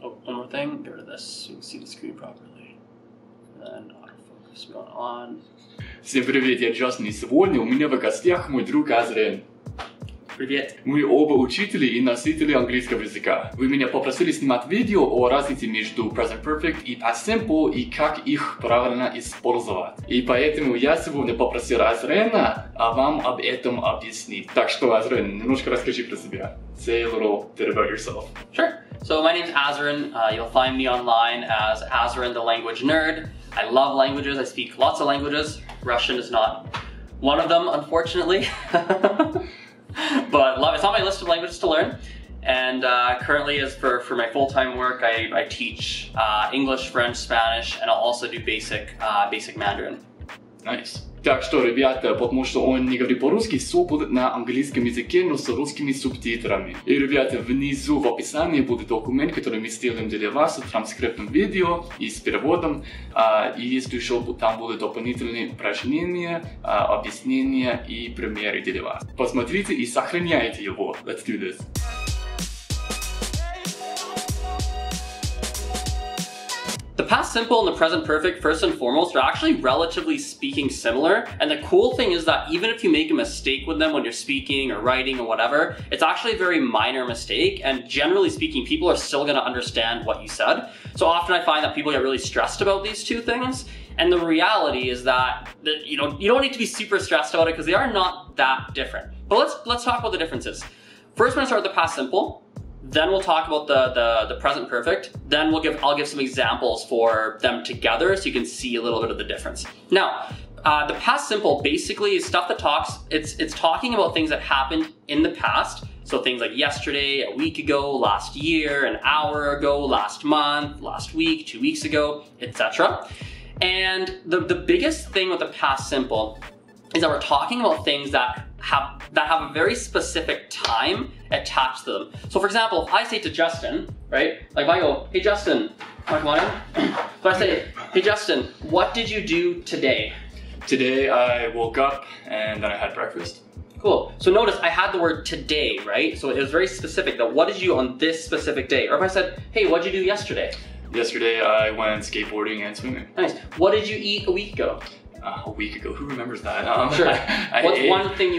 Oh, one more thing. Get rid of this so you can see the screen properly. And autofocus going on. Всем привет, я Джастин, и сегодня у меня в гостях мой друг Azren. Привет. Мы оба учители и носители английского языка. Вы меня попросили снимать видео о разнице между present perfect и past simple и как их правильно использовать. И поэтому я сегодня попросил Azrena вам об этом объяснить. Так что, Azren, немножко расскажи про себя. Say a little bit about yourself. Sure. So my name's Azren. You'll find me online as Azren the Language Nerd. I love languages. I speak lots of languages. Russian is not one of them, unfortunately. But it's on my list of languages to learn. And currently, as for my full-time work, I teach English, French, Spanish, and I'll also do basic Mandarin. Nice. Так что, ребята, потому что он не говорит по-русски, все будет на английском языке, но с русскими субтитрами. И, ребята, внизу в описании будет документ, который мы сделаем для вас с транскриптом видео и с переводом. И если еще там будут дополнительные упражнения, объяснения и примеры для вас. Посмотрите и сохраняйте его. Let's do this. The past simple and the present perfect, first and foremost, are actually relatively speaking similar. And the cool thing is that even if you make a mistake with them when you're speaking or writing or whatever, it's actually a very minor mistake. And generally speaking, people are still going to understand what you said. So often I find that people get really stressed about these two things. And the reality is that you don't need to be super stressed about it because they are not that different. But let's talk about the differences. First, we're going to start with the past simple. Then we'll talk about the present perfect. Then I'll give some examples for them together so you can see a little bit of the difference. Now, the past simple basically is stuff that it's talking about things that happened in the past. So things like yesterday, a week ago, last year, an hour ago, last month, last week, 2 weeks ago, etc. And the biggest thing with the past simple is that we're talking about things that have a very specific time attached to them. So for example, if I say to Justin, right? Like if I go, hey Justin, come on in. If I say, hey Justin, what did you do today? Today I woke up and then I had breakfast. Cool. So notice I had the word today, right? So it was very specific that what did you do on this specific day? Or if I said, hey, what did you do yesterday? Yesterday I went skateboarding and swimming. Nice. What did you eat a week ago? A week ago. Who remembers that? Sure. What's one thing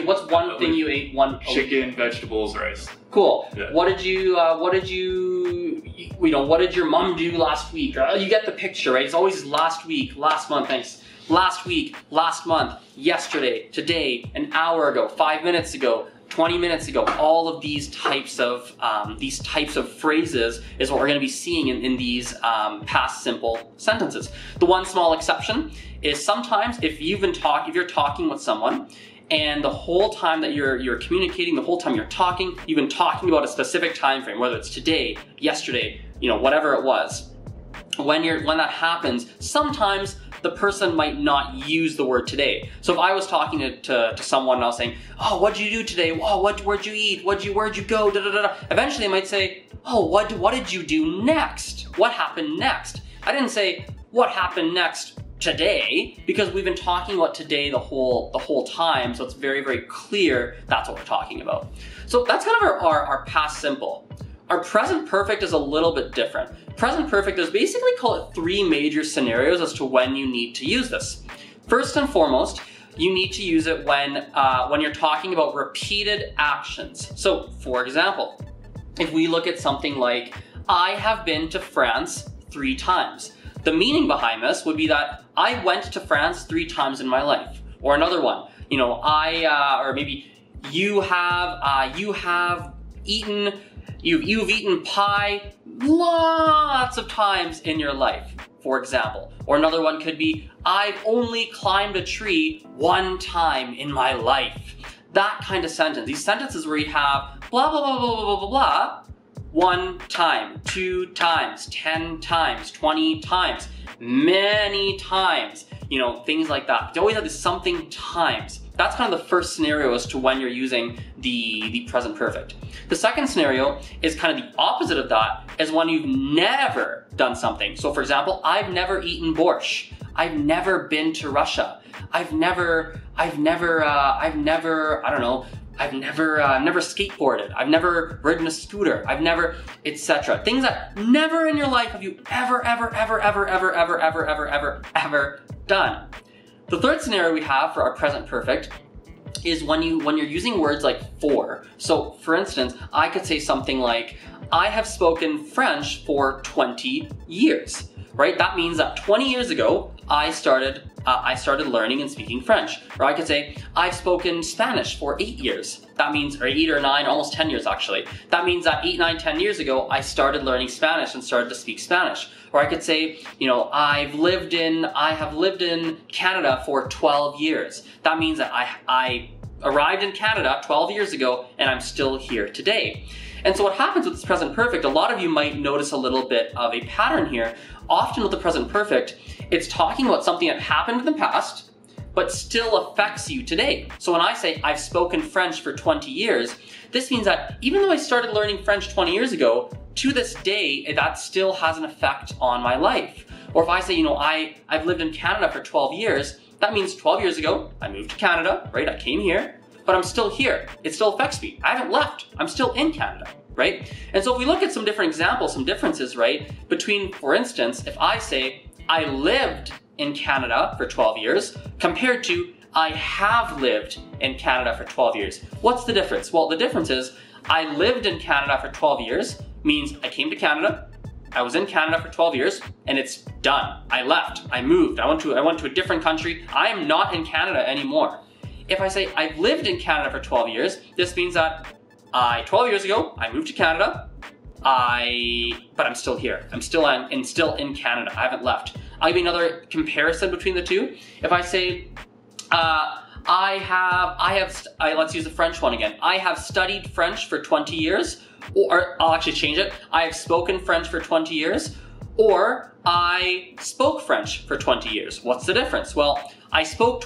you ate chicken, vegetables, rice. Cool. Yeah. What did your mom do last week? You get the picture, right? It's always last week, last month, thanks. Last week, last month, yesterday, today, an hour ago, 5 minutes ago, 20 minutes ago. All of these types of phrases is what we're going to be seeing in these past simple sentences. The one small exception is sometimes if you're talking with someone and the whole time that you're communicating, the whole time you're talking, you've been talking about a specific time frame, whether it's today, yesterday, whatever it was. When that happens, sometimes the person might not use the word today. So if I was talking to someone and I was saying, oh, what'd you do today? Oh, where'd you eat? Where'd you go? Da, da, da, da. Eventually they might say, oh, what did you do next? What happened next? I didn't say what happened next today because we've been talking about today the whole time. So it's very, very clear that's what we're talking about. So that's kind of our past simple. Our present perfect is a little bit different. Present perfect, there's basically three major scenarios as to when you need to use this. First and foremost, you need to use it when you're talking about repeated actions. So, for example, if we look at something like, I have been to France 3 times. The meaning behind this would be that I went to France 3 times in my life. Or another one, or maybe you've eaten pie lots of times in your life, for example. Or another one could be, I've only climbed a tree 1 time in my life. That kind of sentence. These sentences where you have blah, blah, blah, blah, blah, blah, blah, 1 time, 2 times, 10 times, 20 times, many times, things like that. They always have this something times. That's kind of the first scenario as to when you're using the present perfect. The second scenario is kind of the opposite of that, is when you've never done something. So for example, I've never eaten borscht. I've never been to Russia. I've never, I don't know, I've never skateboarded. I've never ridden a scooter. I've never, etc. Things that never in your life have you ever done. The third scenario we have for our present perfect is when you're using words like for. So for instance, I could say something like, I have spoken French for 20 years, right? That means that 20 years ago, I started learning and speaking French. Or I could say, I've spoken Spanish for 8 years. That means, or 8 or 9, almost 10 years actually. That means that 8, 9, 10 years ago, I started learning Spanish and started to speak Spanish. Or I could say, you know, I have lived in Canada for 12 years. That means that I arrived in Canada 12 years ago and I'm still here today. And so what happens with this present perfect, a lot of you might notice a little bit of a pattern here. Often with the present perfect, it's talking about something that happened in the past, but still affects you today. So when I say I've spoken French for 20 years, this means that even though I started learning French 20 years ago, to this day, that still has an effect on my life. Or if I say, you know, I've lived in Canada for 12 years, that means 12 years ago, I moved to Canada, right? I came here, but I'm still here. It still affects me. I haven't left. I'm still in Canada, right? And so if we look at some different examples, some differences, right? Between, for instance, if I say, I lived in Canada for 12 years, compared to, I have lived in Canada for 12 years. What's the difference? Well, the difference is, I lived in Canada for 12 years, means I came to Canada, I was in Canada for 12 years, and it's done. I left, I moved, I went to a different country. I am not in Canada anymore. If I say I've lived in Canada for 12 years, this means that 12 years ago, I moved to Canada, but I'm still here. I'm still in Canada. I haven't left. I'll give you another comparison between the two. If I say, let's use the French one again. I have studied French for 20 years, or I'll actually change it. I have spoken French for 20 years, or I spoke French for 20 years. What's the difference? Well, I spoke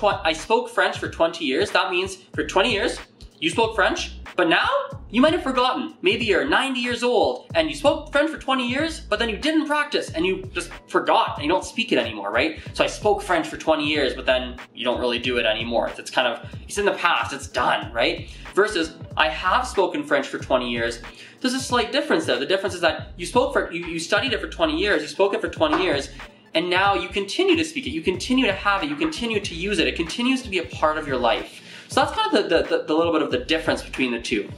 French for 20 years. That means for 20 years, you spoke French, but now you might have forgotten. Maybe you're 90 years old and you spoke French for 20 years, but then you didn't practice and you just forgot and you don't speak it anymore, right? So I spoke French for 20 years, but then you don't really do it anymore. It's in the past, it's done, right? Versus I have spoken French for 20 years. There's a slight difference there. The difference is that you studied it for 20 years, you spoke it for 20 years, and now you continue to speak it, you continue to have it, you continue to use it, it continues to be a part of your life. So that's kind of the little bit of the difference between the two.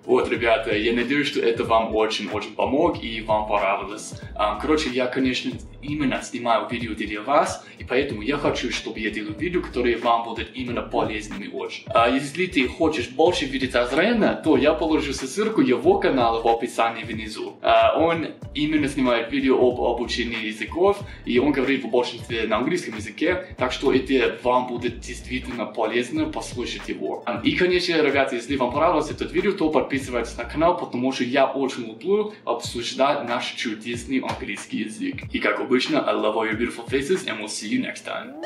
Вот, ребята, я надеюсь, что это вам очень-очень помог и вам понравилось. Короче, я, конечно, именно снимаю видео для вас, и поэтому я хочу, чтобы я делал видео, которые вам будут именно полезными очень. Если ты хочешь больше видеть Азрена, то я положу ссылку его канала в описании внизу. Он именно снимает видео об обучении языков, и он говорит в большинстве на английском языке, так что это вам будет действительно полезно послушать его. И, конечно, ребята, если вам понравилось это видео, то подписывайтесь на канал, потому что я очень люблю обсуждать наш чудесный английский язык. И как обычно, I love all your beautiful faces and we'll see you next time.